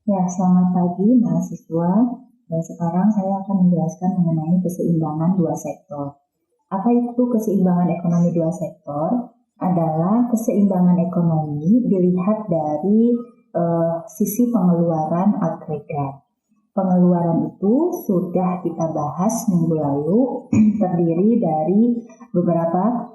Ya, selamat pagi mahasiswa. Sekarang saya akan menjelaskan mengenai keseimbangan dua sektor. Apa itu keseimbangan ekonomi dua sektor? Adalah keseimbangan ekonomi dilihat dari sisi pengeluaran agregat. Pengeluaran itu sudah kita bahas minggu lalu, terdiri dari beberapa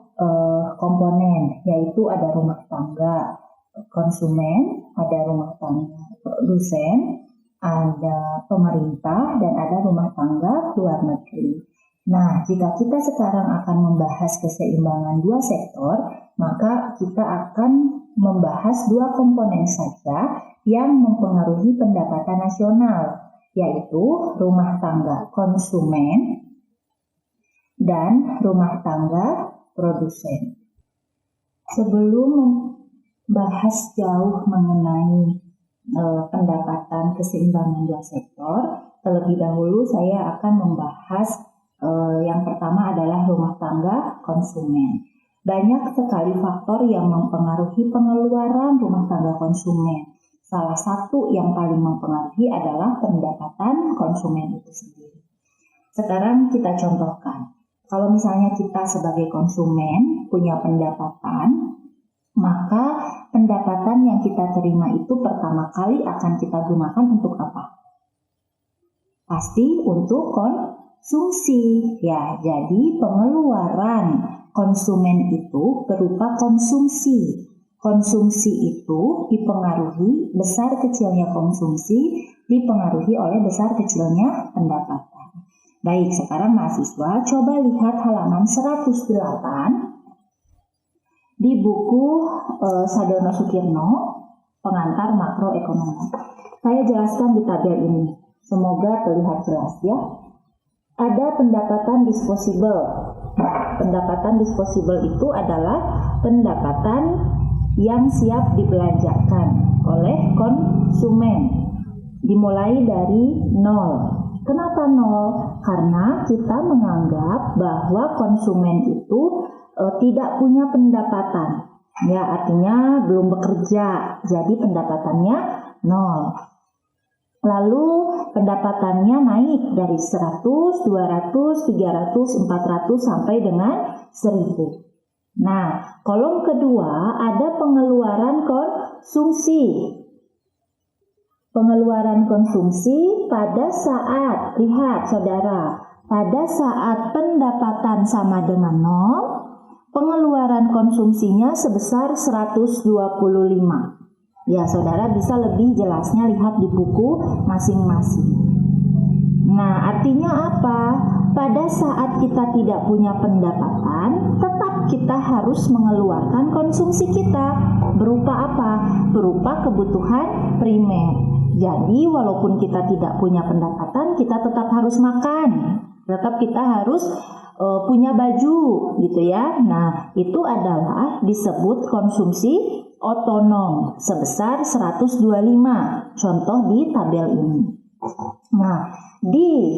komponen, yaitu ada rumah tangga konsumen, ada rumah tangga produsen, ada pemerintah, dan ada rumah tangga luar negeri. Nah, jika kita sekarang akan membahas keseimbangan dua sektor, maka kita akan membahas dua komponen saja yang mempengaruhi pendapatan nasional, yaitu rumah tangga konsumen dan rumah tangga produsen. Sebelum membahas jauh mengenai pendapatan keseimbangan dua sektor, terlebih dahulu saya akan membahas yang pertama adalah rumah tangga konsumen. Banyak sekali faktor yang mempengaruhi pengeluaran rumah tangga konsumen. Salah satu yang paling mempengaruhi adalah pendapatan konsumen itu sendiri. Sekarang kita contohkan. Kalau misalnya kita sebagai konsumen punya pendapatan, maka pendapatan yang kita terima itu pertama kali akan kita gunakan untuk apa? Pasti untuk konsumsi. Ya, jadi pengeluaran konsumen itu berupa konsumsi. Konsumsi itu dipengaruhi, besar kecilnya konsumsi dipengaruhi oleh besar kecilnya pendapatan. Baik, sekarang mahasiswa coba lihat halaman 108 di buku Sadono Sukirno, Pengantar Makroekonomi. Saya jelaskan di tabel ini, semoga terlihat jelas ya. Ada pendapatan disposable. Pendapatan disposable itu adalah pendapatan yang siap dibelanjakan oleh konsumen, dimulai dari 0. Kenapa 0? Karena kita menganggap bahwa konsumen itu tidak punya pendapatan. Ya, artinya belum bekerja, jadi pendapatannya 0. Lalu pendapatannya naik dari 100, 200, 300, 400 sampai dengan 1000. Nah, kolom kedua ada pengeluaran konsumsi. Pengeluaran konsumsi pada saat, lihat saudara, pada saat pendapatan sama dengan 0, pengeluaran konsumsinya sebesar 125. Ya, saudara bisa lebih jelasnya lihat di buku masing-masing. Nah, artinya apa? Pada saat kita tidak punya pendapatan, tetap kita harus mengeluarkan konsumsi kita. Berupa apa? Berupa kebutuhan primer. Jadi walaupun kita tidak punya pendapatan, kita tetap harus makan, tetap kita harus punya baju gitu ya. Nah, itu adalah disebut konsumsi otonom sebesar 125. Contoh di tabel ini. Nah, di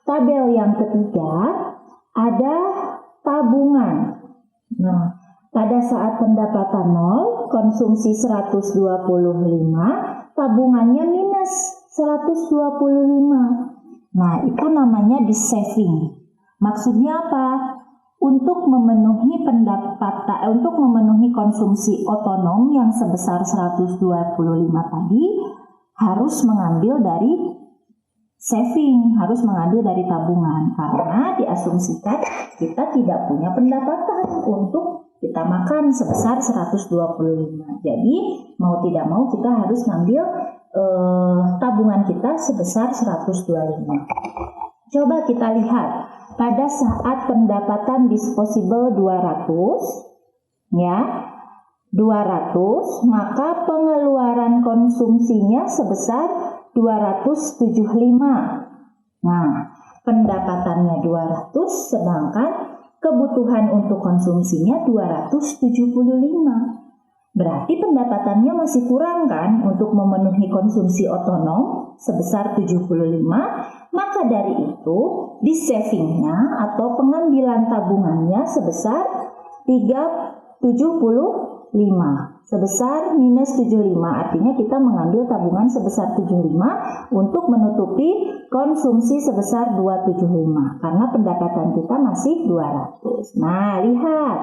tabel yang ketiga ada tabungan. Nah, pada saat pendapatan 0, konsumsi 125, tabungannya minus 125. Nah, itu namanya di saving. Maksudnya apa? Untuk memenuhi pendapatan, untuk memenuhi konsumsi otonom yang sebesar 125 tadi, harus mengambil dari saving, harus mengambil dari tabungan. Karena diasumsikan kita tidak punya pendapatan untuk kita makan sebesar 125. Jadi mau tidak mau kita harus ngambil tabungan kita sebesar 125. Coba kita lihat pada saat pendapatan disposable 200, ya 200, maka pengeluaran konsumsinya sebesar 275. Nah, pendapatannya 200, sedangkan kebutuhan untuk konsumsinya 275. Berarti pendapatannya masih kurang kan untuk memenuhi konsumsi otonom sebesar 75. Maka dari itu di savingnya atau pengambilan tabungannya sebesar 375. sebesar minus 75, artinya kita mengambil tabungan sebesar 75 untuk menutupi konsumsi sebesar 275 karena pendapatan kita masih 200. Nah, lihat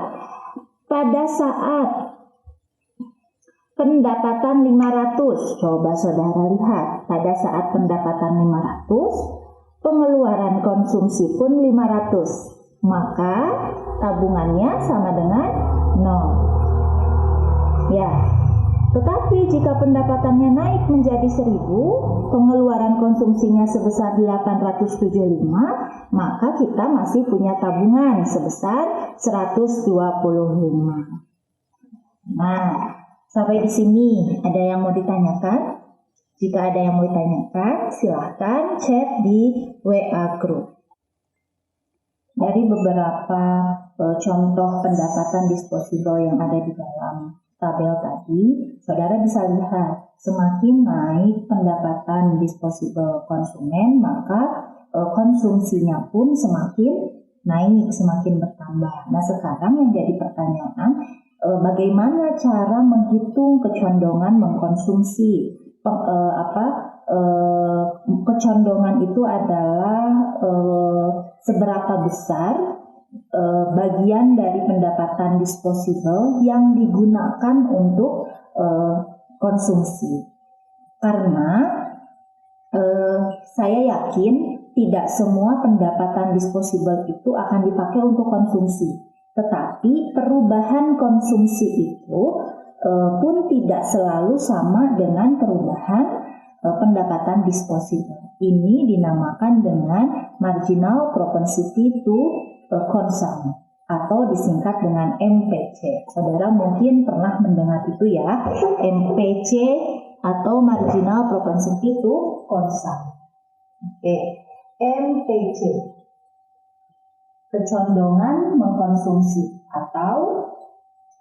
pada saat pendapatan 500, coba saudara lihat, pada saat pendapatan 500, pengeluaran konsumsi pun 500, maka tabungannya sama dengan 0. Ya, tetapi jika pendapatannya naik menjadi 1000, pengeluaran konsumsinya sebesar 875, maka kita masih punya tabungan sebesar 125. Nah, sampai di sini ada yang mau ditanyakan? Jika ada yang mau ditanyakan, silahkan chat di WA Group. Dari beberapa contoh pendapatan disposable yang ada di dalam tabel tadi, saudara bisa lihat semakin naik pendapatan disposable konsumen, maka konsumsinya pun semakin naik, semakin bertambah. Nah, sekarang yang jadi pertanyaan, bagaimana cara menghitung kecondongan mengkonsumsi? Kecondongan itu adalah seberapa besar bagian dari pendapatan disposable yang digunakan untuk konsumsi. Karena saya yakin tidak semua pendapatan disposable itu akan dipakai untuk konsumsi. Tetapi perubahan konsumsi itu pun tidak selalu sama dengan perubahan pendapatan disposable. Ini dinamakan dengan marginal propensity to consume atau disingkat dengan MPC. Saudara mungkin pernah mendengar itu ya, MPC atau marginal propensity to consume. Oke, MPC, kecondongan mengkonsumsi atau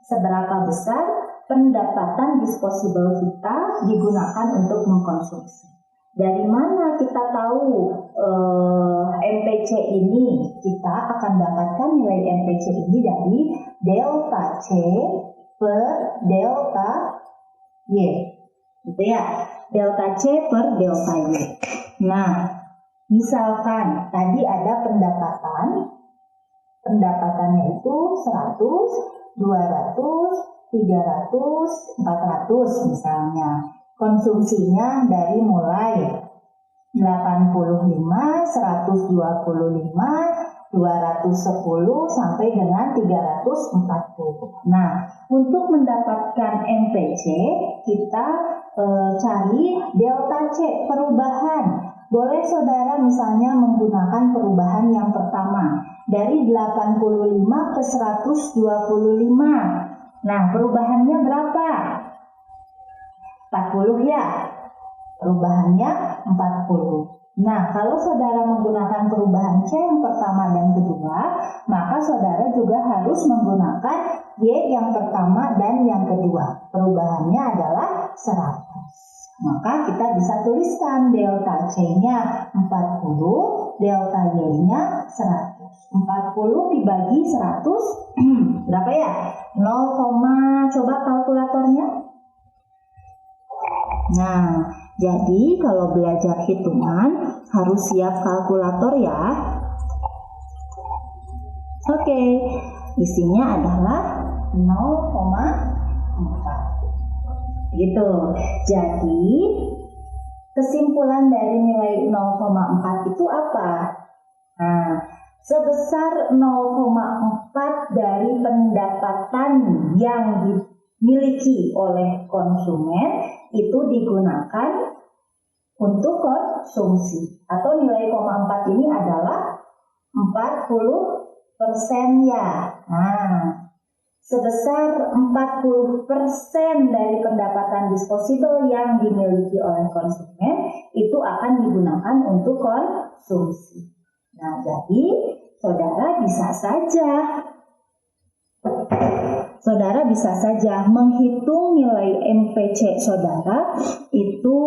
seberapa besar pendapatan disposable kita digunakan untuk mengkonsumsi. Dari mana kita tahu MPC ini? Kita akan dapatkan nilai MPC ini dari delta C per delta Y. Gitu ya, delta C per delta Y. Nah, misalkan tadi ada pendapatannya itu 100, 200, 300, 400 misalnya. Konsumsinya dari mulai 85, 125, 210 sampai dengan 340. Nah, untuk mendapatkan MPC kita cari delta C, perubahan. Boleh saudara misalnya menggunakan perubahan yang pertama dari 85 ke 125. Nah, perubahannya berapa? 40 ya. Perubahannya 40. Nah, kalau saudara menggunakan perubahan C yang pertama dan kedua, maka saudara juga harus menggunakan Y yang pertama dan yang kedua. Perubahannya adalah 100. Maka kita bisa tuliskan delta C-nya 40, delta Y-nya 100. 40 dibagi 100, berapa ya? 0, coba kalkulatornya. Nah, jadi kalau belajar hitungan harus siap kalkulator ya. Oke, isinya adalah 0,4. Gitu. Jadi, kesimpulan dari nilai 0,4 itu apa? Nah, sebesar 0,4 dari pendapatan yang dimiliki oleh konsumen itu digunakan untuk konsumsi, atau nilai 0,4 ini adalah 40% ya. Nah, sebesar 40% dari pendapatan disposable yang dimiliki oleh konsumen itu akan digunakan untuk konsumsi. Nah, jadi saudara bisa saja menghitung nilai MPC saudara itu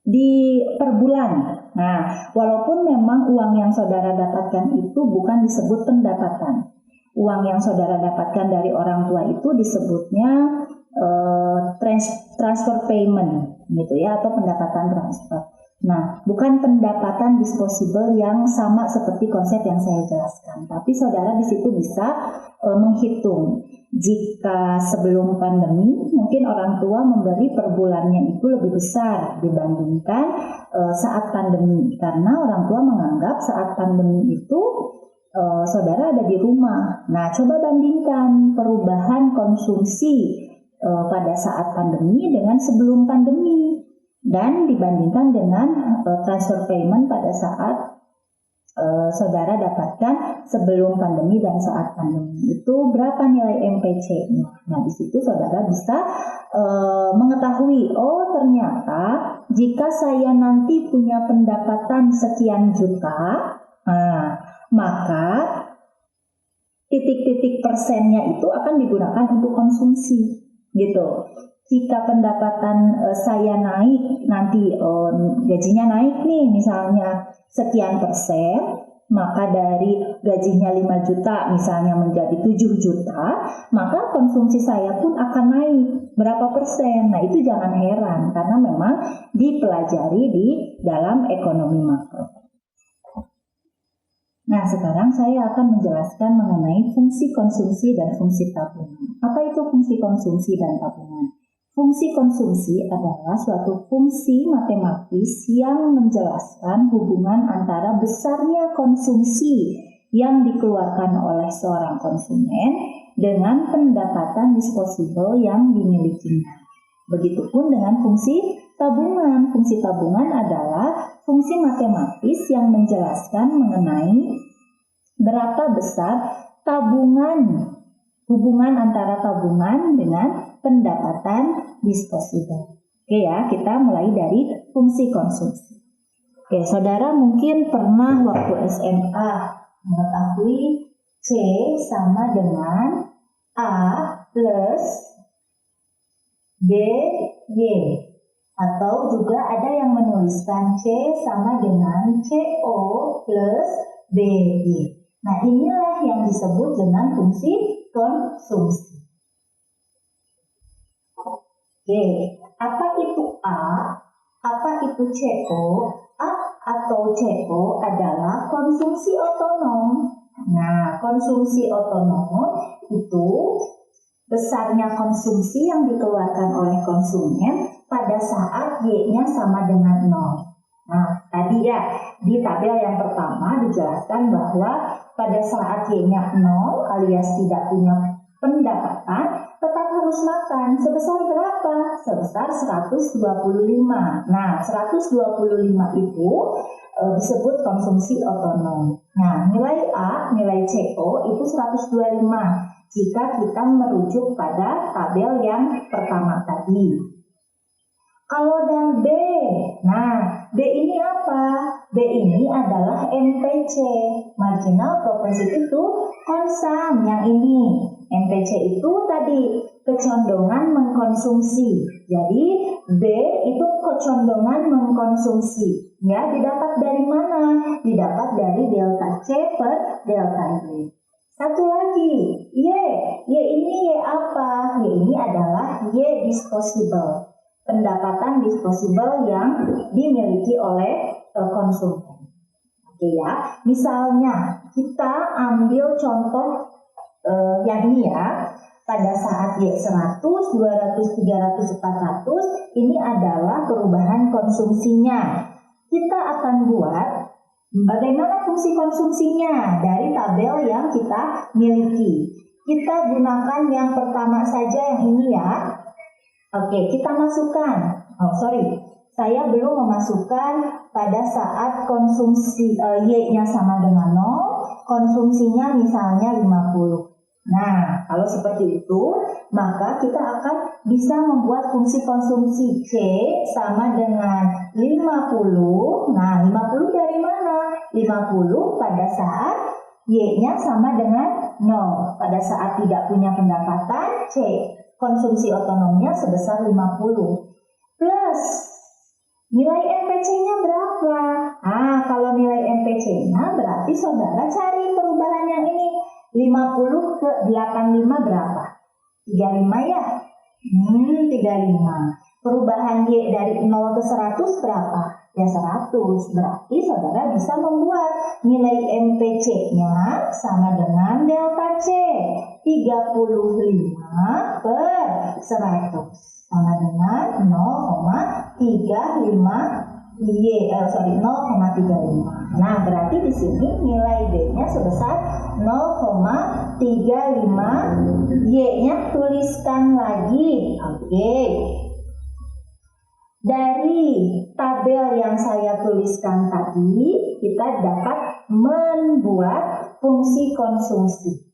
di per bulan. Nah, walaupun memang uang yang saudara dapatkan itu bukan disebut pendapatan, uang yang saudara dapatkan dari orang tua itu disebutnya transfer payment gitu ya, atau pendapatan transfer. Nah, bukan pendapatan disposable yang sama seperti konsep yang saya jelaskan, tapi saudara di situ bisa menghitung jika sebelum pandemi mungkin orang tua memberi per bulannya itu lebih besar dibandingkan saat pandemi, karena orang tua menganggap saat pandemi itu saudara ada di rumah. Nah, coba bandingkan perubahan konsumsi pada saat pandemi dengan sebelum pandemi, dan dibandingkan dengan transfer payment pada saat saudara dapatkan sebelum pandemi dan saat pandemi. Itu berapa nilai MPC-nya? Nah, di situ saudara bisa mengetahui, oh ternyata jika saya nanti punya pendapatan sekian juta, maka titik-titik persennya itu akan digunakan untuk konsumsi gitu. Jika pendapatan saya naik, nanti gajinya naik nih misalnya sekian persen, maka dari gajinya 5 juta misalnya menjadi 7 juta, maka konsumsi saya pun akan naik berapa persen. Nah, itu jangan heran karena memang dipelajari di dalam ekonomi makro. Nah, sekarang saya akan menjelaskan mengenai fungsi konsumsi dan fungsi tabungan. Apa itu fungsi konsumsi dan tabungan? Fungsi konsumsi adalah suatu fungsi matematis yang menjelaskan hubungan antara besarnya konsumsi yang dikeluarkan oleh seorang konsumen dengan pendapatan disposable yang dimilikinya. Begitupun dengan fungsi tabungan. Fungsi tabungan adalah fungsi matematis yang menjelaskan mengenai berapa besar tabungan, hubungan antara tabungan dengan pendapatan disposable. Oke ya, kita mulai dari fungsi konsumsi. Oke, saudara mungkin pernah waktu SMA mengetahui C sama dengan A plus BY. Atau juga ada yang menuliskan C sama dengan CO plus BY. Nah, inilah yang disebut dengan fungsi konsumsi. Oke, apa itu A? Apa itu CO? A atau CO adalah konsumsi otonom. Nah, konsumsi otonom itu besarnya konsumsi yang dikeluarkan oleh konsumen pada saat Y-nya sama dengan 0. Nah, tadi ya, di tabel yang pertama dijelaskan bahwa pada saat Y-nya 0 alias tidak punya pendapatan, tetap harus makan. Sebesar berapa? Sebesar 125. Nah, 125 itu disebut konsumsi otonom. Nah, nilai A, nilai CO itu 125 jika kita merujuk pada tabel yang pertama tadi. Kalau dan B, nah B ini apa? B ini adalah MPC, marginal propensity to consume. Yang ini MPC itu tadi kecondongan mengkonsumsi. Jadi B itu kecondongan mengkonsumsi. Ya, didapat dari mana? Didapat dari delta C per delta Y. Satu lagi, Y. Y ini Y apa? Y ini adalah Y disposable. Pendapatan disposable yang dimiliki oleh konsumen. Oke ya, misalnya kita ambil contoh yang ini ya. Pada saat Y 100, 200, 300, 400 ini adalah perubahan konsumsinya. Kita akan buat bagaimana fungsi konsumsinya dari tabel yang kita miliki. Kita gunakan yang pertama saja yang ini ya. Oke, kita masukkan. Saya belum memasukkan pada saat konsumsi Y-nya sama dengan 0, konsumsinya misalnya 50. Nah, kalau seperti itu, maka kita akan bisa membuat fungsi konsumsi C sama dengan 50. Nah, 50 dari mana? 50 pada saat Y-nya sama dengan 0. Pada saat tidak punya pendapatan, C. Konsumsi otonomnya sebesar 50. Plus, nilai MPC-nya berapa? Kalau nilai MPC-nya berarti saudara cari perubahan yang ini. 50 ke 85 berapa? 35 ya? 35. Perubahan Y dari 0 ke 100 berapa? Ya 100. Berarti saudara bisa membuat nilai MPC-nya sama dengan delta C. 35 per 100 sama dengan 0,35. Nah, berarti di sini nilai D-nya sebesar 0,35. Y-nya tuliskan lagi. Oke. Dari tabel yang saya tuliskan tadi, kita dapat membuat fungsi konsumsi.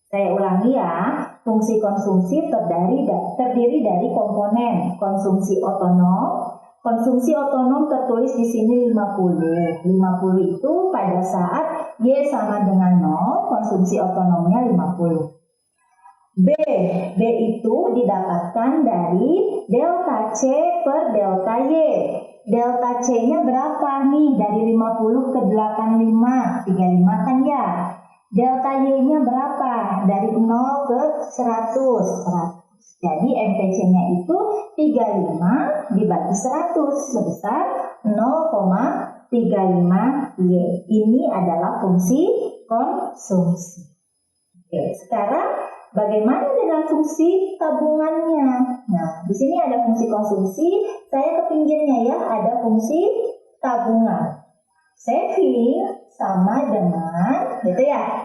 Saya ulangi ya, fungsi konsumsi terdiri dari komponen konsumsi otonom. Konsumsi otonom tertulis di sini 50. 50 itu pada saat Y sama dengan 0, konsumsi otonomnya 50. B itu didapatkan dari delta C per delta Y. Delta C-nya berapa nih? Dari 50 ke 85. 35 kan ya? Delta Y-nya berapa? Dari 0 ke 100. Jadi MPC-nya itu 35 dibagi 100 sebesar 0,35 Y. Ini adalah fungsi konsumsi. Oke, sekarang bagaimana dengan fungsi tabungannya? Nah, di sini ada fungsi konsumsi, saya ke pinggirnya ya, ada fungsi tabungan. Saving sama dengan, gitu ya,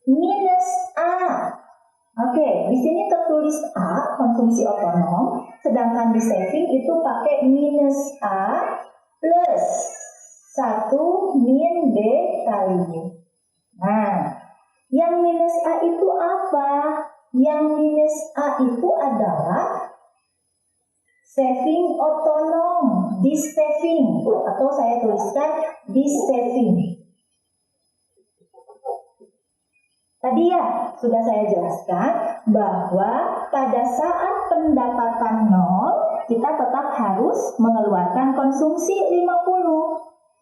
minus A. Oke, di sini tertulis A, konsumsi otonom, sedangkan di saving itu pakai minus A plus 1 min B kali Y. Nah, yang minus A itu apa? Yang minus A itu adalah saving otonom, this saving, atau saya tuliskan this saving. Tadi ya, sudah saya jelaskan bahwa pada saat pendapatan 0, kita tetap harus mengeluarkan konsumsi 50.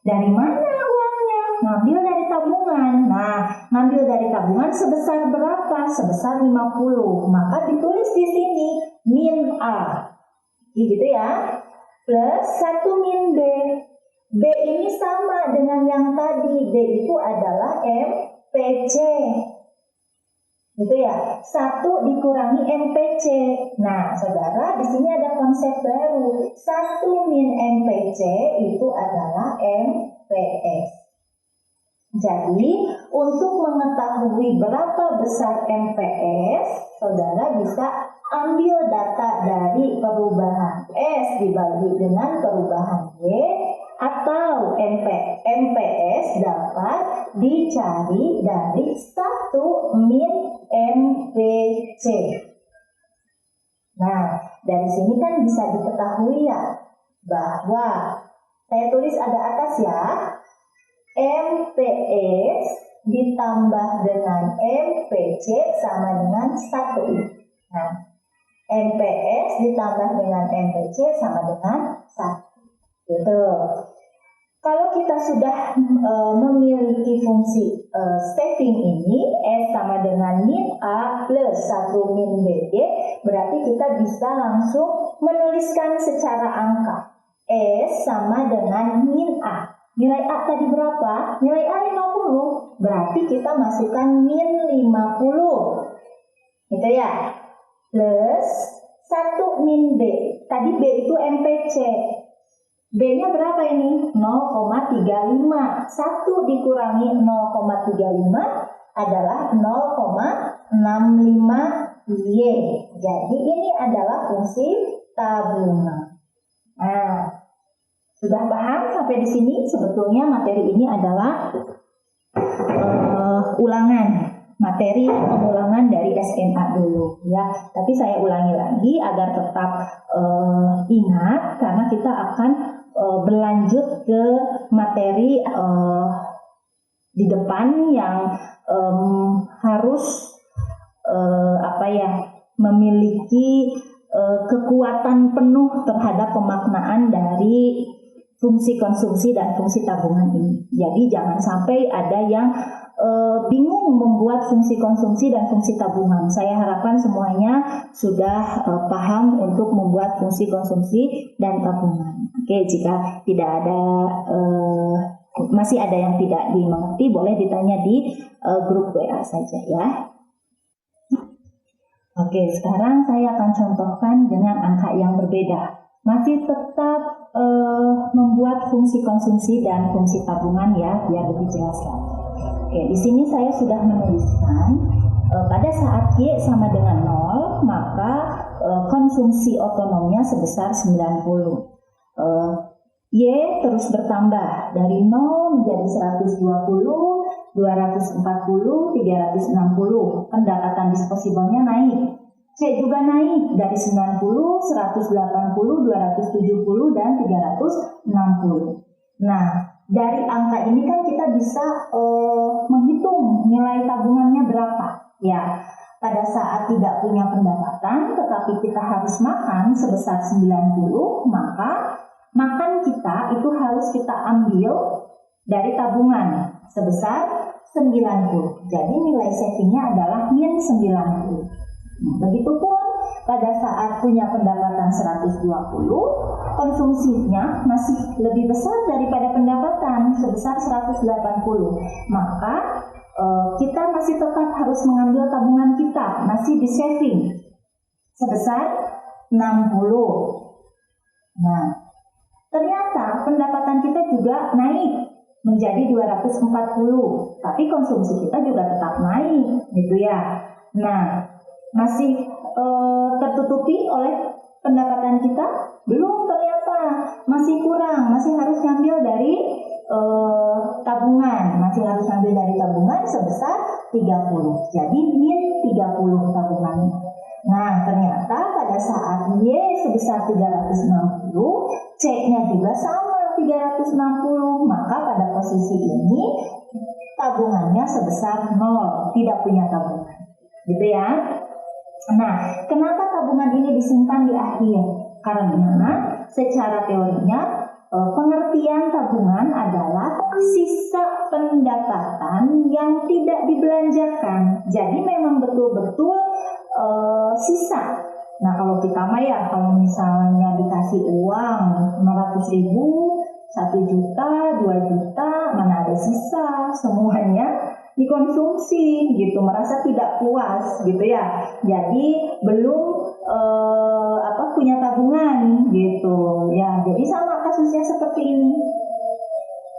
Dari mana uangnya? Ngambil dari tabungan. Nah, ngambil dari tabungan sebesar berapa? Sebesar 50. Maka ditulis di sini min A. Gitu ya. Plus 1 min B. B ini sama dengan yang tadi. B itu adalah MPC. Gitu ya. 1 dikurangi MPC. Nah, saudara, di sini ada konsep baru. 1 min MPC itu adalah MPS. Jadi, untuk mengetahui berapa besar MPS, saudara bisa ambil data dari perubahan S dibagi dengan perubahan Y, atau MPS dapat dicari dari 1 min MPC. Nah, dari sini kan bisa diketahui ya, bahwa saya tulis ada atas ya, MPS ditambah dengan MPC sama dengan 1. Nah, MPS ditambah dengan MPC sama dengan 1. Gitu. Kalau kita sudah memiliki fungsi saving ini, S sama dengan min A plus 1 min BD, berarti kita bisa langsung menuliskan secara angka. S sama dengan min A. Nilai A tadi berapa? Nilai A 50. Berarti kita masukkan min 50. Gitu ya. Plus 1 min B. Tadi B itu MPC. B-nya berapa ini? 0,35. 1 dikurangi 0,35 adalah 0,65 Y. Jadi ini adalah fungsi tabungan. Nah, sudah paham sampai di sini? Sebetulnya materi ini adalah materi pengulangan dari SMA dulu ya. Tapi saya ulangi lagi agar tetap ingat, karena kita akan berlanjut ke materi di depan yang harus memiliki kekuatan penuh terhadap pemaknaan dari fungsi konsumsi dan fungsi tabungan ini. Jadi jangan sampai ada yang bingung membuat fungsi konsumsi dan fungsi tabungan. Saya harapkan semuanya sudah paham untuk membuat fungsi konsumsi dan tabungan. Oke, jika tidak ada masih ada yang tidak dimengerti, boleh ditanya di grup WA saja ya. Oke, sekarang saya akan contohkan dengan angka yang berbeda. Masih tetap membuat fungsi konsumsi dan fungsi tabungan ya, biar lebih jelas lagi. Oke, di sini saya sudah menuliskan pada saat Y sama dengan 0, maka konsumsi otonomnya sebesar 90. Y terus bertambah dari 0 menjadi 120, 240, 360. Pendapatan disposibelnya naik. C juga naik dari 90, 180, 270, dan 360. Nah, dari angka ini kan kita bisa menghitung nilai tabungannya berapa. Ya, pada saat tidak punya pendapatan, tetapi kita harus makan sebesar 90, maka makan kita itu harus kita ambil dari tabungan sebesar 90. Jadi nilai savingnya adalah min 90. Begitupun pada saat punya pendapatan 120, konsumsinya masih lebih besar daripada pendapatan sebesar 180. Maka kita masih tetap harus mengambil tabungan kita, masih di saving sebesar 60. Nah, ternyata pendapatan kita juga naik menjadi 240, tapi konsumsi kita juga tetap naik, gitu ya. Nah, masih tertutupi oleh pendapatan kita? Belum, ternyata masih kurang, masih harus ngambil dari tabungan, sebesar 30. Jadi min 30 tabungannya. Nah, ternyata pada saat Y sebesar 360, C-nya juga sama 360, maka pada posisi ini tabungannya sebesar 0, tidak punya tabungan. Gitu ya. Nah, kenapa tabungan ini disimpan di akhir? Karena secara teorinya pengertian tabungan adalah sisa pendapatan yang tidak dibelanjakan. Jadi memang betul-betul sisa. Nah, kalau kita kalau misalnya dikasih uang 500.000, 1 juta, 2 juta, mana ada sisa, semuanya dikonsumsi gitu, merasa tidak puas gitu ya. Jadi belum punya tabungan gitu ya. Jadi sama kasusnya seperti ini.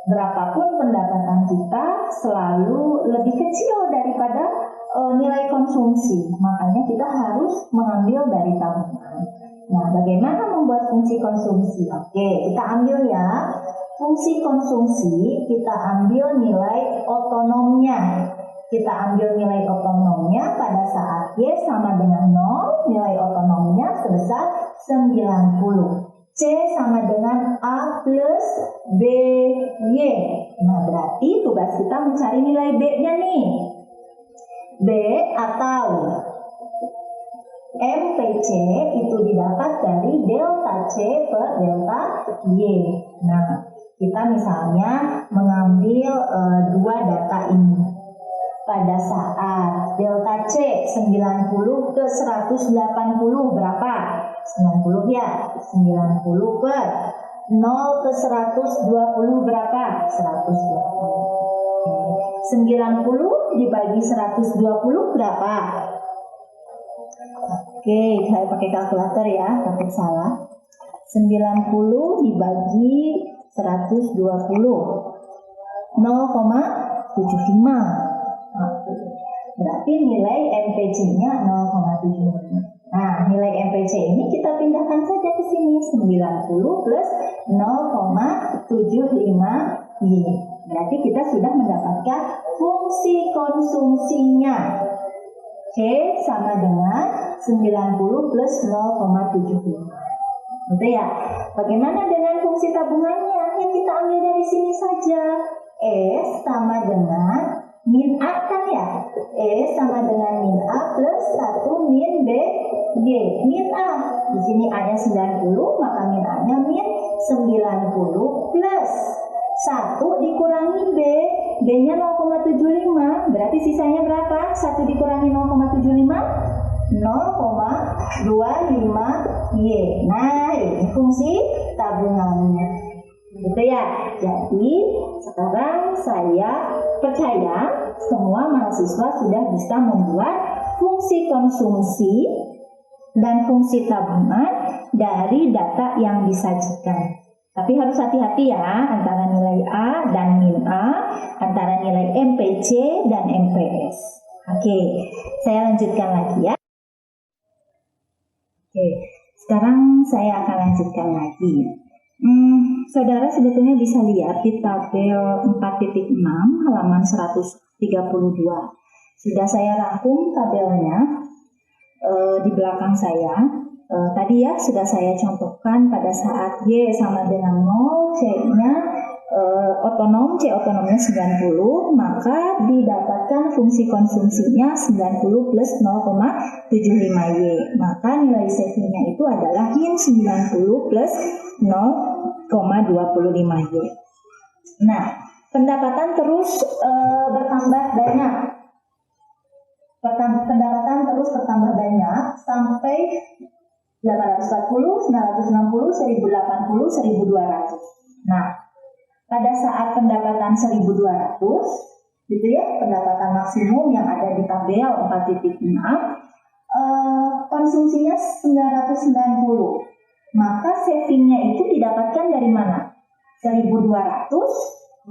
Berapapun pendapatan kita selalu lebih kecil daripada nilai konsumsi, makanya kita harus mengambil dari tabungan. Nah, bagaimana membuat fungsi konsumsi? Oke, kita ambil ya. Fungsi konsumsi, kita ambil nilai otonomnya. Kita ambil nilai otonomnya pada saat Y sama dengan 0, nilai otonomnya sebesar 90. C sama dengan A plus BY. Nah, berarti tugas kita mencari nilai B-nya nih. B atau MPC itu didapat dari delta C per delta Y. Nah, kita misalnya mengambil dua data ini. Pada saat delta C 90 ke 180 berapa? 90 ya. 90 per 0 ke 120 berapa? 120. 90 dibagi 120 berapa? Oke, saya pakai kalkulator ya, takut salah. 90 dibagi 120, 0,75. Berarti nilai MPC-nya 0,75. Nah, nilai MPC ini kita pindahkan saja ke sini. 90 plus 0,75Y. Berarti kita sudah mendapatkan fungsi konsumsinya. C sama dengan 90 plus 0,75. Gitu ya. Bagaimana dengan fungsi tabungannya? Yang kita ambil dari sini saja. S sama dengan min A kan ya? E sama dengan min A plus 1 min B Y. Min A. Di sini A-nya 90, maka min A-nya min 90 plus 1 dikurangi B. B-nya 0,75. Berarti sisanya berapa? 1 dikurangi 0,75? 0,25Y. Nah, ini fungsi tabungannya. Gitu ya. Jadi, sekarang saya percaya semua mahasiswa sudah bisa membuat fungsi konsumsi dan fungsi tabungan dari data yang disajikan. Tapi harus hati-hati ya antara nilai A dan min A, antara nilai MPC dan MPS. Oke, saya lanjutkan lagi ya. Oke, sekarang saya akan lanjutkan lagi. Saudara sebetulnya bisa lihat di tabel 4.6 halaman 132. Sudah saya rangkum tabelnya di belakang saya. Tadi ya sudah saya contohkan pada saat Y sama dengan 0, C-nya otonom, C otonomnya 90, maka didapatkan fungsi konsumsinya 90 plus 0,75Y. Maka nilai CV-nya itu adalah min 90 plus 0,25Y. Nah, pendapatan terus bertambah banyak. Pendapatan terus bertambah banyak sampai 840, 960, 1080, 1200. Nah, pada saat pendapatan 1200, gitu ya, pendapatan maksimum yang ada di tabel 4.6, konsumsinya 990. Maka savingnya itu didapatkan dari mana? 1200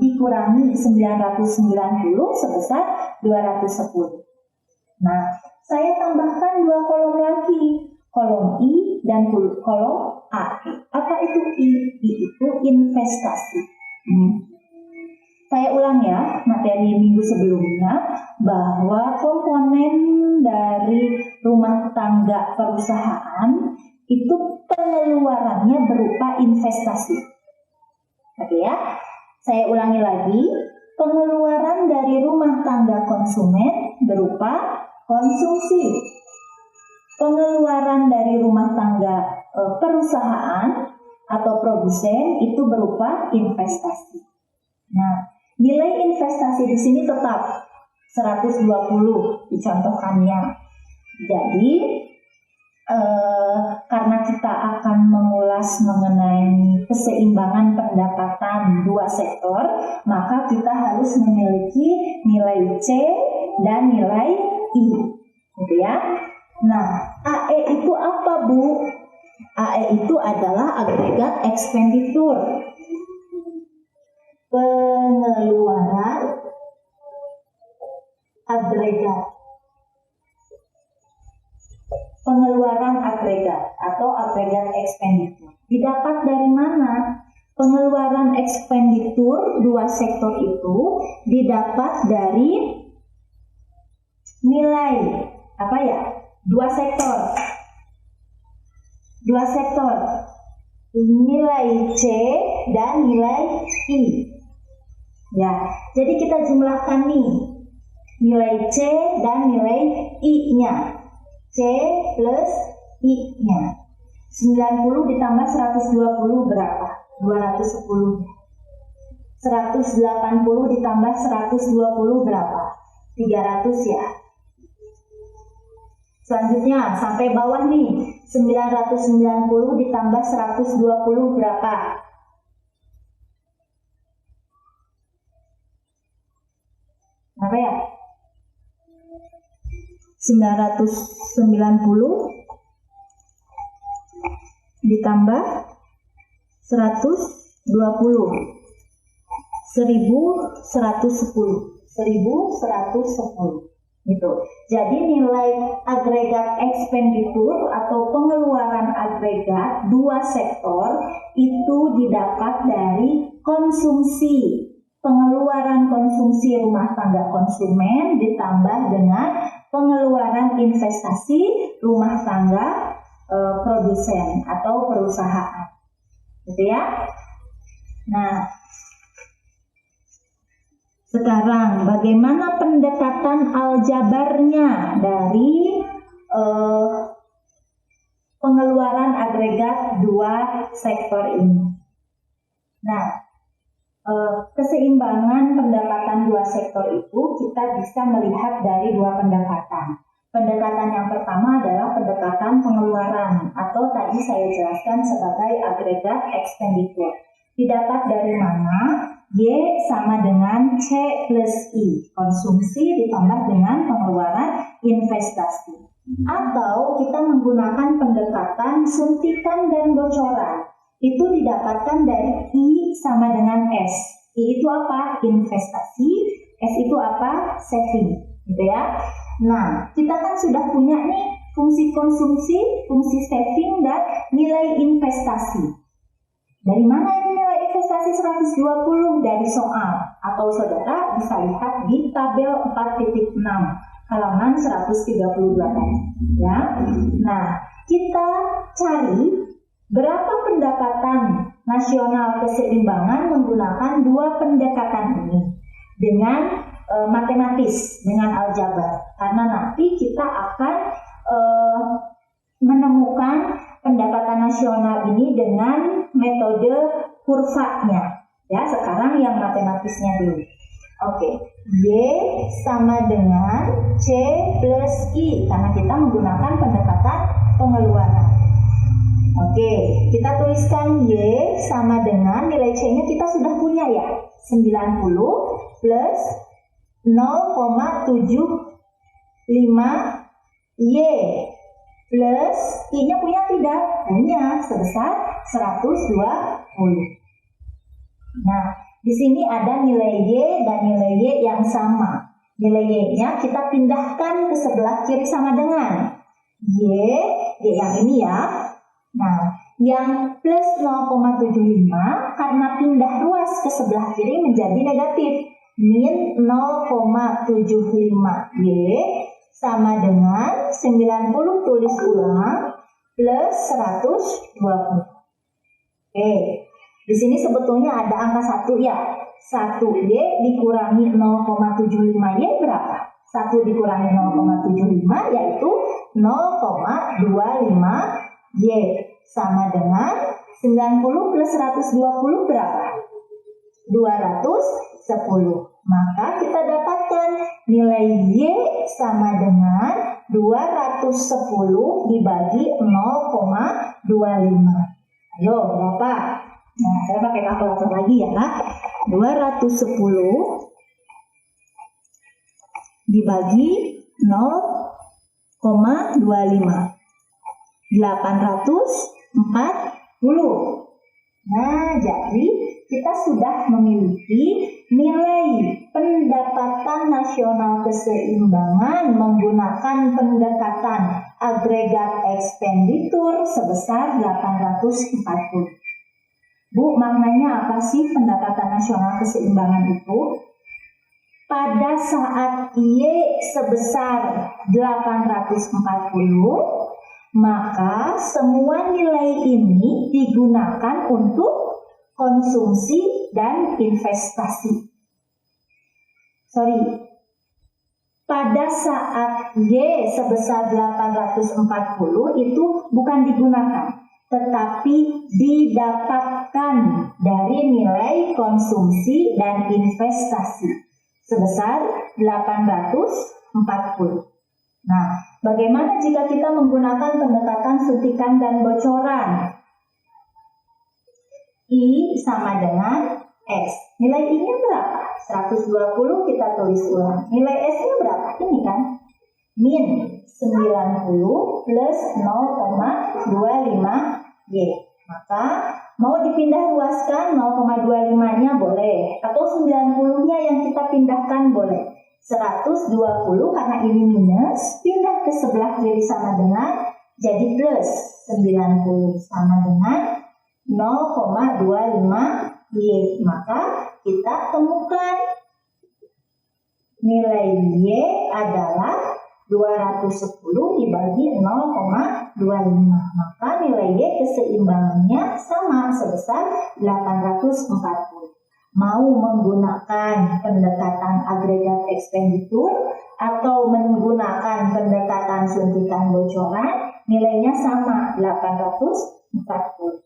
dikurangi 990 sebesar 210. Nah, saya tambahkan 2 kolom lagi, kolom I dan kolom A. Apa itu I? I itu investasi. Saya ulang ya, materi minggu sebelumnya, bahwa komponen dari rumah tangga perusahaan itu pengeluarannya berupa investasi. Oke ya, saya ulangi lagi, pengeluaran dari rumah tangga konsumen berupa konsumsi. Pengeluaran dari rumah tangga perusahaan atau produsen itu berupa investasi. Nah, nilai investasi di sini tetap 120 dicontohkannya. Jadi, karena kita akan mengulas mengenai keseimbangan pendapatan dua sektor, maka kita harus memiliki nilai C dan nilai I, gitu ya. Nah, AE itu apa, Bu? AE itu adalah agregat expenditure, pengeluaran agregat. Pengeluaran agregat atau agregat expenditure. Didapat dari mana? Pengeluaran expenditure dua sektor itu didapat dari nilai apa ya? Dua sektor. Nilai C dan nilai I. Ya, jadi kita jumlahkan nih. Nilai C dan nilai I-nya. C plus I-nya. 90 ditambah 120 berapa? 210. 180 ditambah 120 berapa? 300 ya. Selanjutnya sampai bawah nih, 990 ditambah 120 berapa? Apa ya? 990 ditambah 120, 1110 gitu. Jadi nilai agregat expenditure atau pengeluaran agregat dua sektor itu didapat dari konsumsi. Pengeluaran konsumsi rumah tangga konsumen ditambah dengan pengeluaran investasi rumah tangga produsen atau perusahaan, gitu ya. Nah, sekarang bagaimana pendekatan aljabarnya dari pengeluaran agregat dua sektor ini? Nah, Keseimbangan pendapatan dua sektor itu kita bisa melihat dari dua pendekatan. Pendekatan yang pertama adalah pendekatan pengeluaran atau tadi saya jelaskan sebagai agregat expenditure. Didapat dari mana? Y sama dengan C plus I, konsumsi ditambah dengan pengeluaran investasi. Atau kita menggunakan pendekatan suntikan dan bocoran. Itu didapatkan dari I sama dengan S. I itu apa? Investasi. S itu apa? Saving. Gitu ya. Nah, kita kan sudah punya nih fungsi konsumsi, fungsi saving, dan nilai investasi. Dari mana ini nilai investasi 120? Dari soal. Atau saudara bisa lihat di tabel 4.6 halaman 132 tadi. Ya. Nah, kita cari berapa pendapatan nasional keseimbangan menggunakan dua pendekatan ini dengan matematis, dengan aljabar. Karena nanti kita akan menemukan pendapatan nasional ini dengan metode kurvanya. Ya, sekarang yang matematisnya dulu. Oke, Y sama dengan C plus I karena kita menggunakan pendekatan pengeluaran. Oke, kita tuliskan Y sama dengan nilai C-nya kita sudah punya ya, 90 plus 0,75 Y plus I-nya punya tidak? Punya, sebesar 120. Nah, di sini ada nilai Y dan nilai Y yang sama. Nilai Y-nya kita pindahkan ke sebelah kiri sama dengan Y yang ini ya. Nah, yang plus 0,75 karena pindah ruas ke sebelah kiri menjadi negatif. Min 0,75 Y sama dengan 90 tulis ulang plus 120. Oke, di sini sebetulnya ada angka 1 ya. 1 Y dikurangi 0,75 Y berapa? 1 dikurangi 0,75 yaitu 0,25 Y sama dengan 90 plus 120 berapa? 210. Maka kita dapatkan nilai Y sama dengan 210 dibagi 0,25. Ayo, berapa? Nah, saya pakai kalkulator lagi ya. 210 dibagi 0,25. 840. Nah, jadi kita sudah memiliki nilai pendapatan nasional keseimbangan menggunakan pendekatan agregat expenditure sebesar 840. Bu, maknanya apa sih pendapatan nasional keseimbangan itu? Pada saat Y sebesar 840, maka semua nilai ini digunakan untuk konsumsi dan investasi. Pada saat Y sebesar 840 itu bukan digunakan, tetapi didapatkan dari nilai konsumsi dan investasi sebesar 840. Nah, bagaimana jika kita menggunakan pendekatan suntikan dan bocoran? I sama dengan S. Nilai I-nya berapa? 120 kita tulis ulang. Nilai S-nya berapa? Ini kan? Min 90 plus 0,25 Y. Maka mau dipindah ruaskan 0,25-nya boleh. Atau 90-nya yang kita pindahkan boleh. 120 karena ini minus, pindah ke sebelah kiri sama dengan jadi plus 90 sama dengan 0,25 Y. Maka kita temukan nilai Y adalah 210 dibagi 0,25. Maka nilai Y keseimbangannya sama sebesar 840. Mau menggunakan pendekatan agregat expenditure atau menggunakan pendekatan suntikan bocoran, nilainya sama 840.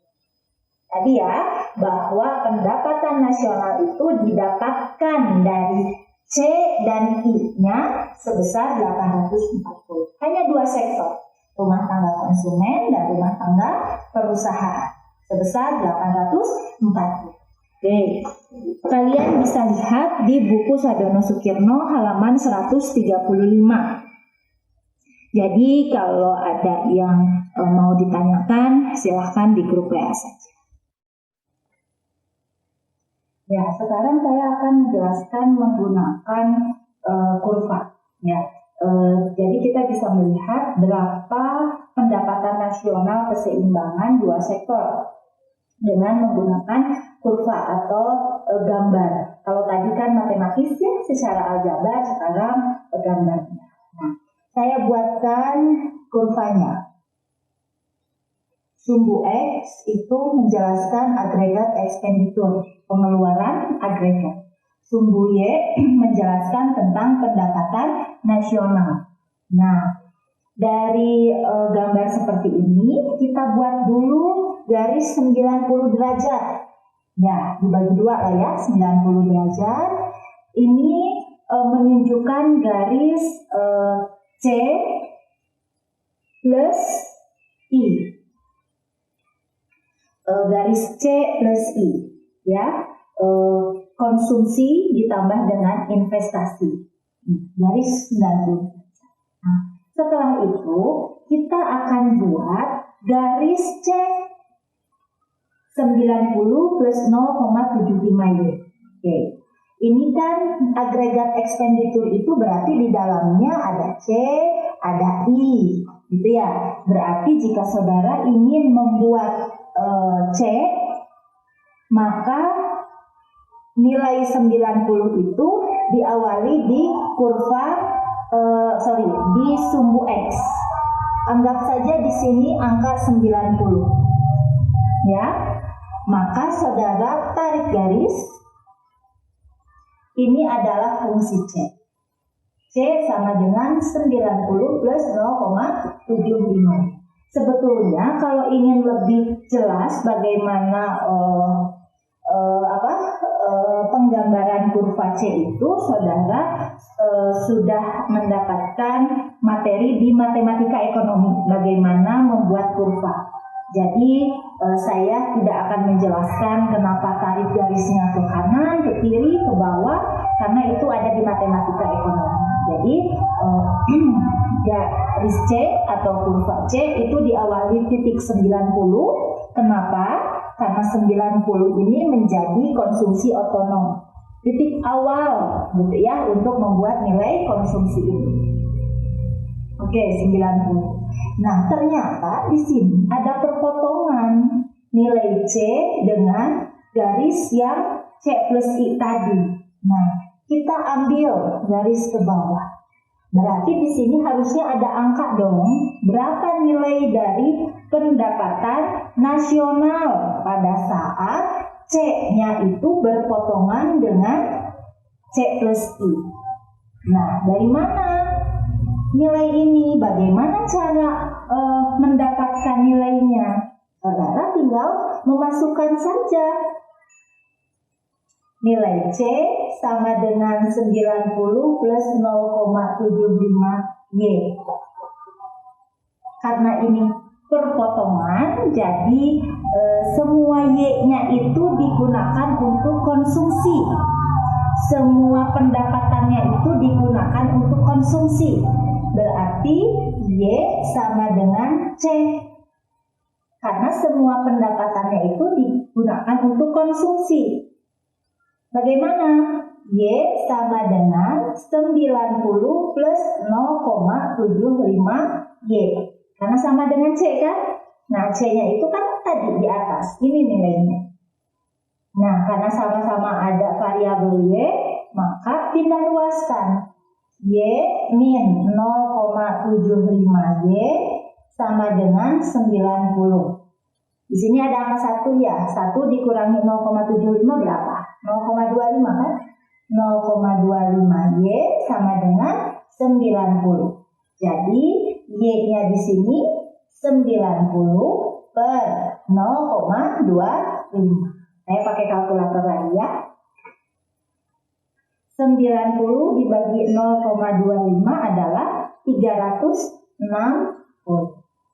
Tadi ya, bahwa pendapatan nasional itu didapatkan dari C dan I-nya sebesar 840. Hanya dua sektor, rumah tangga konsumen dan rumah tangga perusahaan, sebesar 840. Oke, kalian bisa lihat di buku Sadono Sukirno halaman 135. Jadi kalau ada yang mau ditanyakan, silahkan di grup WA saja. Ya, sekarang saya akan menjelaskan menggunakan kurva. Ya, jadi kita bisa melihat berapa pendapatan nasional keseimbangan dua sektor dengan menggunakan kurva atau gambar. Kalau tadi kan matematis ya, secara aljabar, sekarang gambarnya. Nah, saya buatkan kurvanya. Sumbu X itu menjelaskan agregat ekspenditur, pengeluaran agregat. Sumbu Y menjelaskan tentang pendapatan nasional. Nah, dari gambar seperti ini, kita buat dulu garis 90 derajat. Ya, dibagi dua lah ya, 90 derajat. Ini menunjukkan garis C plus I. Garis C plus I, ya, konsumsi ditambah dengan investasi, garis 90. Nah, setelah itu kita akan buat garis C 90 plus 0,75 Y. Oke, ini kan agregat ekspenditur itu berarti di dalamnya ada C, ada I, gitu ya. Berarti jika saudara ingin membuat C, maka nilai 90 itu diawali di kurva, di sumbu X. Anggap saja di sini angka 90. Ya, maka saudara tarik garis. Ini adalah fungsi C. C sama dengan 90 plus 0,75. Sebetulnya kalau ingin lebih jelas bagaimana penggambaran kurva C itu, saudara sudah mendapatkan materi di matematika ekonomi bagaimana membuat kurva. Jadi saya tidak akan menjelaskan kenapa tarik garisnya ke kanan, ke kiri, ke bawah, karena itu ada di matematika ekonomi. Jadi garis C atau kurva C itu diawali titik 90. Kenapa? Karena 90 ini menjadi konsumsi otonom. Titik awal gitu ya untuk membuat nilai konsumsi ini. Oke, 90. Nah, ternyata di sini ada perpotongan nilai C dengan garis yang C plus I tadi. Nah, kita ambil garis ke bawah. Berarti di sini harusnya ada angka dong. Berapa nilai dari pendapatan nasional pada saat C-nya itu berpotongan dengan C plus I. Nah, dari mana nilai ini? Bagaimana cara mendapatkan nilainya? Saudara tinggal memasukkan saja. Nilai C sama dengan 90 plus 0,75 Y. Karena ini perpotongan, jadi semua Y-nya itu digunakan untuk konsumsi. Semua pendapatannya itu digunakan untuk konsumsi. Berarti Y sama dengan C. Karena semua pendapatannya itu digunakan untuk konsumsi. Bagaimana? Y sama dengan 90 plus 0,75 Y. Karena sama dengan C kan? Nah, C-nya itu kan tadi di atas. Ini nilainya. Nah, karena sama-sama ada variabel Y, maka pindah ruaskan. Y min 0,75 Y sama dengan 90. Di sini ada angka 1 ya. 1 dikurangi 0,75 berapa? 0,25 kan? 0,25 Y sama dengan 90. Jadi Y-nya di sini 90 per 0,25. Saya pakai kalkulator lagi ya. 90 dibagi 0,25 adalah 360.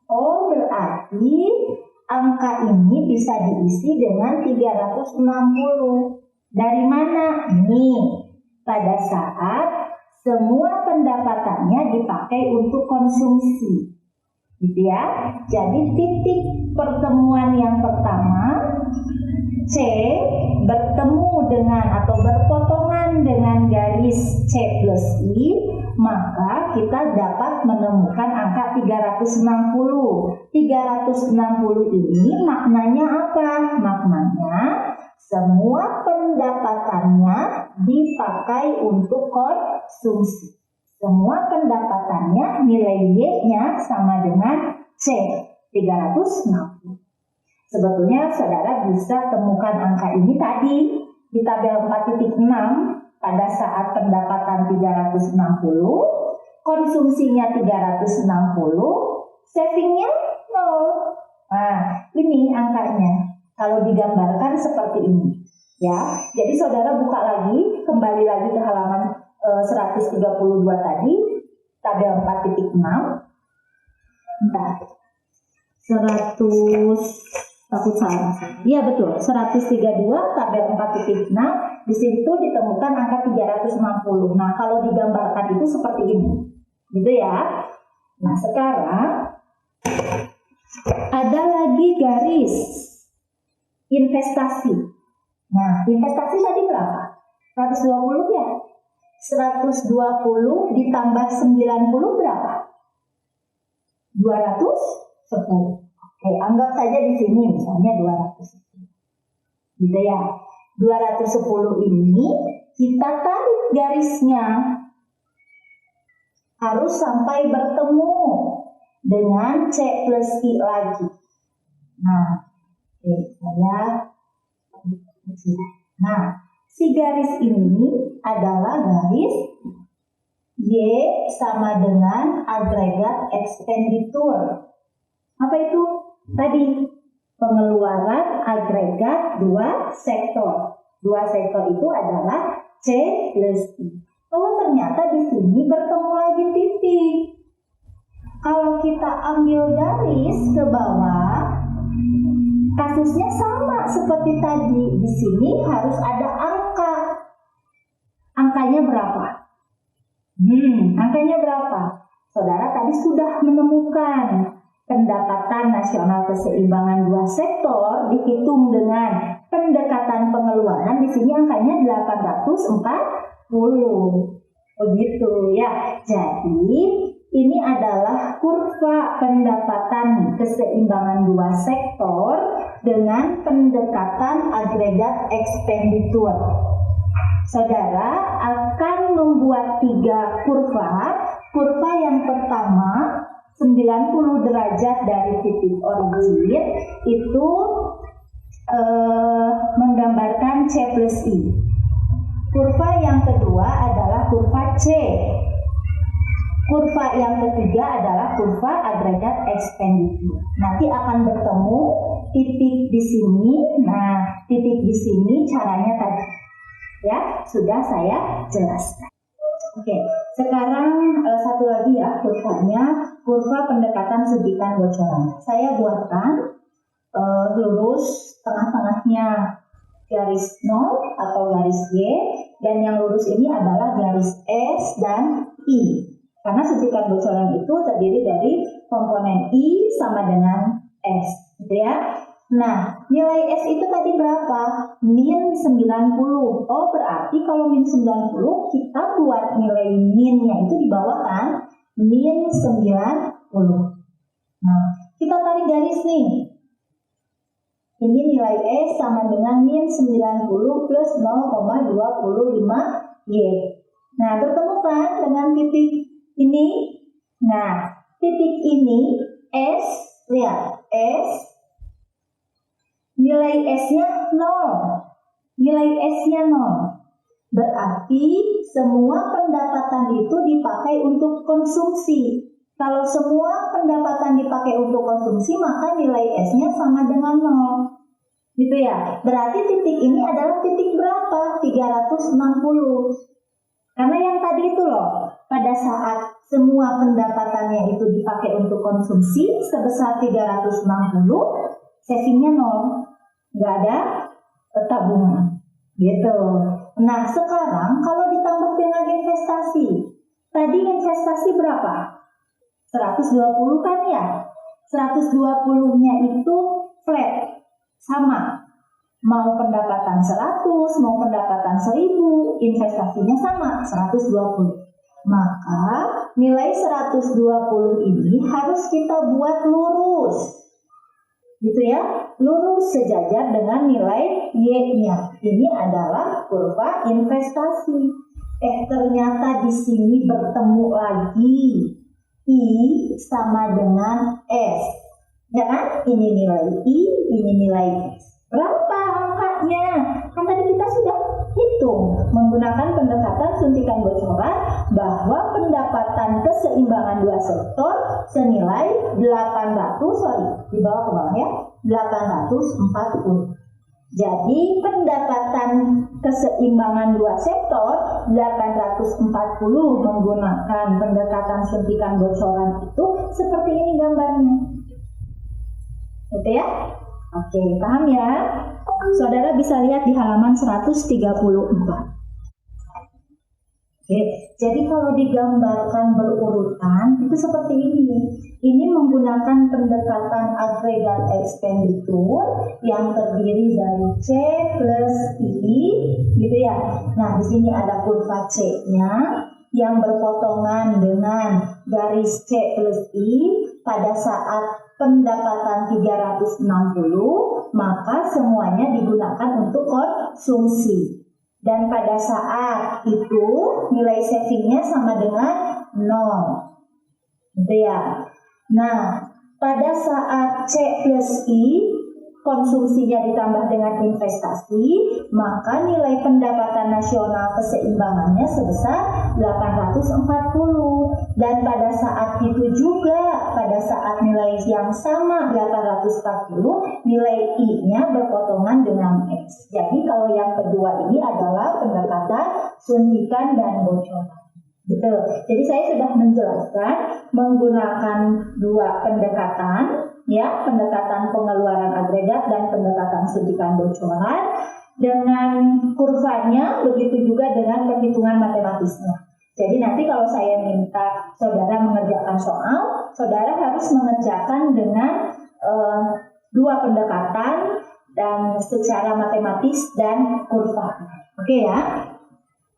Oh, berarti angka ini bisa diisi dengan 360. Dari mana? Nih, pada saat semua pendapatannya dipakai untuk konsumsi. Gitu ya. Jadi titik pertemuan yang pertama, C bertemu dengan atau berpotongan dengan garis C plus I, maka kita dapat menemukan angka 360. 360 ini maknanya apa? Maknanya semua pendapatannya dipakai untuk konsumsi. Semua pendapatannya nilai Y-nya sama dengan C, 360. Sebetulnya saudara bisa temukan angka ini tadi di tabel 4.6 pada saat pendapatan 360, konsumsinya 360, savingnya 0. Nah, ini angkanya. Kalau digambarkan seperti ini, ya. Jadi saudara buka lagi, kembali lagi ke halaman 132 tadi, tabel 4.6. Bentar. 100 takut salah. Iya betul, 132 tabel 4.6 di situ ditemukan angka 360. Nah, kalau digambarkan itu seperti ini. Gitu ya. Nah, sekarang ada lagi garis investasi. Nah, investasi tadi berapa? 120 ya? 120 ditambah 90 berapa? 210. Oke, anggap saja di sini misalnya 210. Gitu ya. 210 ini kita tarik garisnya. Harus sampai bertemu dengan C plus I lagi. Nah, oke, Nah, si garis ini adalah garis Y sama dengan agregat expenditure. Apa itu? Tadi pengeluaran agregat dua sektor. Dua sektor itu adalah C plus I. Oh, ternyata di sini bertemu lagi titik. Kalau kita ambil garis ke bawah, kasusnya sama seperti tadi. Di sini harus ada angka. Angkanya berapa? Angkanya berapa? Saudara tadi sudah menemukan pendapatan nasional keseimbangan dua sektor dihitung dengan pendekatan pengeluaran. Di sini angkanya 840. Begitu ya. Jadi ini adalah kurva pendapatan keseimbangan dua sektor dengan pendekatan agregat expenditure. Saudara akan membuat 3 kurva. Kurva yang pertama 90 derajat dari titik origin itu menggambarkan C plus I. Kurva yang kedua adalah kurva C. Kurva yang ketiga adalah kurva agregat expenditure. Nanti akan bertemu titik di sini. Nah, titik di sini caranya tadi, ya sudah saya jelaskan. Oke, sekarang satu lagi ya kurvanya, kurva pendekatan suntikan bocoran. Saya buatkan lurus tengah-tengahnya garis 0 atau garis Y, dan yang lurus ini adalah garis S dan I. Karena suntikan bocoran itu terdiri dari komponen I sama dengan S, gitu ya. Nah, nilai S itu tadi berapa? Min 90. Oh, berarti kalau min 90 kita buat nilai minnya itu di bawah kan? Min 90. Nah, kita tarik garis nih. Ini nilai S sama dengan min 90 plus 0,25 Y. Nah, bertemu kan dengan titik ini? Nah, titik ini S, lihat, S, nilai S-nya 0. Nilai S-nya 0. Berarti semua pendapatan itu dipakai untuk konsumsi. Kalau semua pendapatan dipakai untuk konsumsi, maka nilai S-nya sama dengan 0. Gitu ya. Berarti titik ini adalah titik berapa? 360. Karena yang tadi itu loh, pada saat semua pendapatannya itu dipakai untuk konsumsi sebesar 360, savingnya 0. Nggak ada tabungan. Gitu. Nah, sekarang kalau ditambah dengan investasi. Tadi investasi berapa? 120 kan ya? 120-nya itu flat. Sama. Mau pendapatan 100, mau pendapatan 1000, investasinya sama, 120. Maka nilai 120 ini harus kita buat lurus. Gitu ya, lurus sejajar dengan nilai Y-nya. Ini adalah kurva investasi. Ternyata di sini bertemu lagi I sama dengan S. Ya kan? Ini nilai I, ini nilai S. Berapa angkanya? Kan tadi kita sudah hitung menggunakan pendekatan suntikan bocoran bahwa pendapatan keseimbangan dua sektor senilai 800, di bawah ke bawah ya, 840. Jadi pendapatan keseimbangan dua sektor 840 menggunakan pendekatan suntikan bocoran itu seperti ini gambarnya. Gitu ya? Oke, paham ya? Saudara bisa lihat di halaman 134. Oke, jadi kalau digambarkan berurutan itu seperti ini. Ini menggunakan pendekatan agregat expenditure yang terdiri dari C plus I, gitu ya. Nah, di sini ada kurva C-nya yang berpotongan dengan garis C plus I pada saat pendapatan 360, maka semuanya digunakan untuk konsumsi. Dan pada saat itu nilai savingnya sama dengan 0. Gitu ya. Nah, pada saat C plus I konsumsinya ditambah dengan investasi, maka nilai pendapatan nasional keseimbangannya sebesar 840. Dan pada saat itu juga, pada saat nilai yang sama 840, nilai I-nya berpotongan dengan X. Jadi kalau yang kedua ini adalah pendekatan suntikan dan bocoran. Gitu. Jadi saya sudah menjelaskan menggunakan dua pendekatan, ya, pendekatan pengeluaran agregat dan pendekatan suntikan bocoran dengan kurvanya, begitu juga dengan perhitungan matematisnya. Jadi nanti kalau saya minta saudara mengerjakan soal, saudara harus mengerjakan dengan dua pendekatan dan secara matematis dan kurva. Oke ya?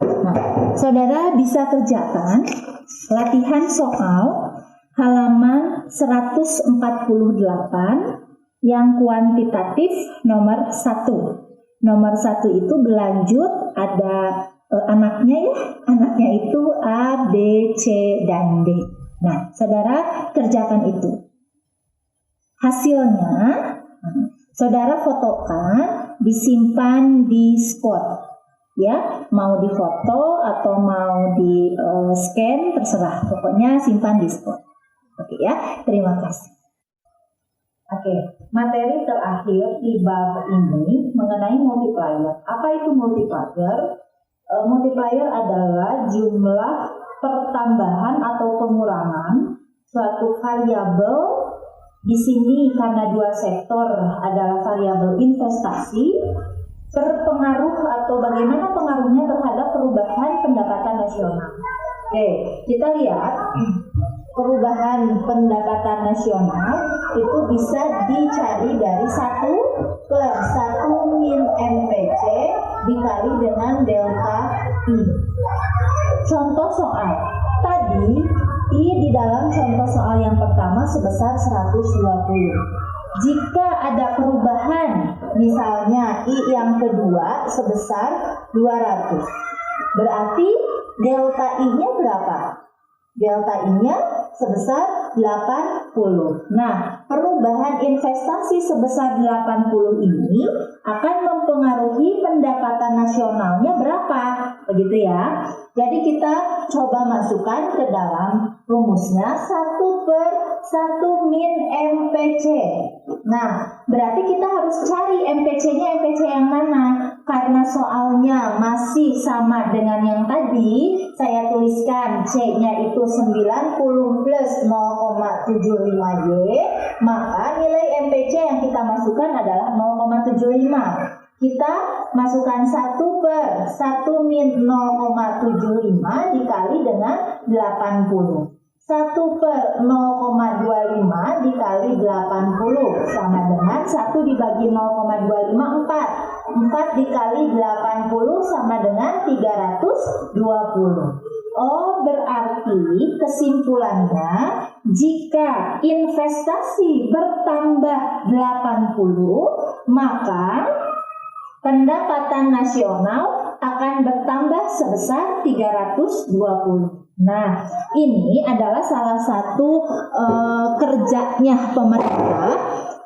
Nah, saudara bisa kerjakan latihan soal halaman 148 yang kuantitatif nomor 1. Nomor 1 itu berlanjut, ada anaknya ya, anaknya itu A, B, C, dan D. Nah, saudara kerjakan itu. Hasilnya, saudara fotokan, disimpan di spot. Ya, mau difoto atau mau di scan terserah, pokoknya simpan di spot. Oke ya, terima kasih. Oke, materi terakhir di bab ini mengenai multiplier. Apa itu multiplier? Multiplier adalah jumlah pertambahan atau pengurangan suatu variabel. Di sini karena dua sektor adalah variabel investasi, berpengaruh atau bagaimana pengaruhnya terhadap perubahan pendapatan nasional. Oke, kita lihat perubahan pendapatan nasional itu bisa dicari dari 1 per 1 min MPC dikali dengan delta I. Contoh soal. Tadi I di dalam contoh soal yang pertama sebesar 120. Jika ada perubahan, misalnya I yang kedua sebesar 200, berarti delta I-nya berapa? Delta I-nya sebesar 80. Nah, perubahan investasi sebesar 80 ini akan mempengaruhi pendapatan nasionalnya berapa? Begitu ya. Jadi kita coba masukkan ke dalam rumusnya 1 per 1 min MPC. Nah, berarti kita harus cari MPC-nya karena soalnya masih sama dengan yang tadi, saya tuliskan C-nya itu 90 plus 0,75Y, maka nilai MPC yang kita masukkan adalah 0,75. Kita masukkan 1/1 min 0,75 dikali dengan 80. 1/0,25 dikali 80 sama dengan 1 dibagi 0,25 4. 4 dikali 80 sama dengan 320. Oh, berarti kesimpulannya jika investasi bertambah 80, maka pendapatan nasional akan bertambah sebesar 320. Nah, ini adalah salah satu kerjanya pemerintah.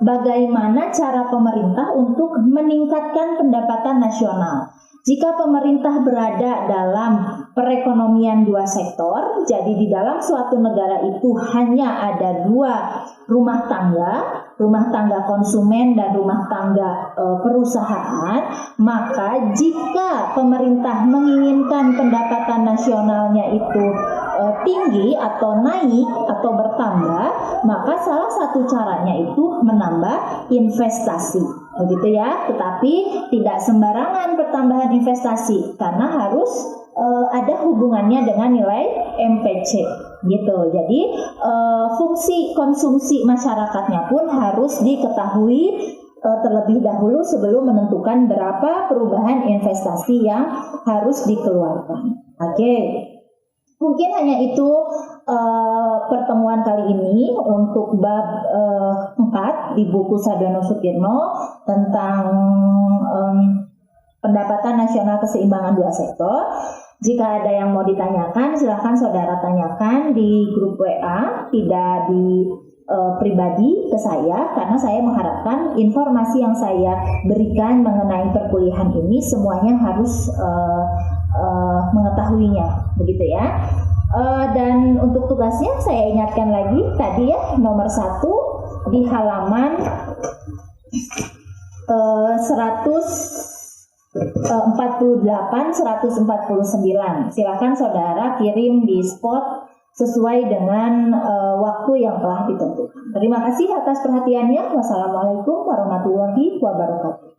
Bagaimana cara pemerintah untuk meningkatkan pendapatan nasional? Jika pemerintah berada dalam perekonomian dua sektor, jadi di dalam suatu negara itu hanya ada dua rumah tangga konsumen dan rumah tangga perusahaan, maka jika pemerintah menginginkan pendapatan nasionalnya itu tinggi atau naik atau bertambah, maka salah satu caranya itu menambah investasi, begitu ya. Tetapi tidak sembarangan pertambahan investasi karena harus ada hubungannya dengan nilai MPC gitu. Jadi fungsi konsumsi masyarakatnya pun harus diketahui terlebih dahulu sebelum menentukan berapa perubahan investasi yang harus dikeluarkan. Oke. Mungkin hanya itu pertemuan kali ini untuk bab 4 di buku Sardono Sutirno tentang pendapatan nasional keseimbangan dua sektor. Jika ada yang mau ditanyakan, silahkan saudara tanyakan di grup WA, tidak di pribadi ke saya, karena saya mengharapkan informasi yang saya berikan mengenai perkuliahan ini semuanya harus mengetahuinya, begitu ya. Dan untuk tugasnya saya ingatkan lagi tadi ya, nomor 1 di halaman 148, 149. Silakan saudara kirim di spot sesuai dengan waktu yang telah ditentukan. Terima kasih atas perhatiannya. Wassalamualaikum warahmatullahi wabarakatuh.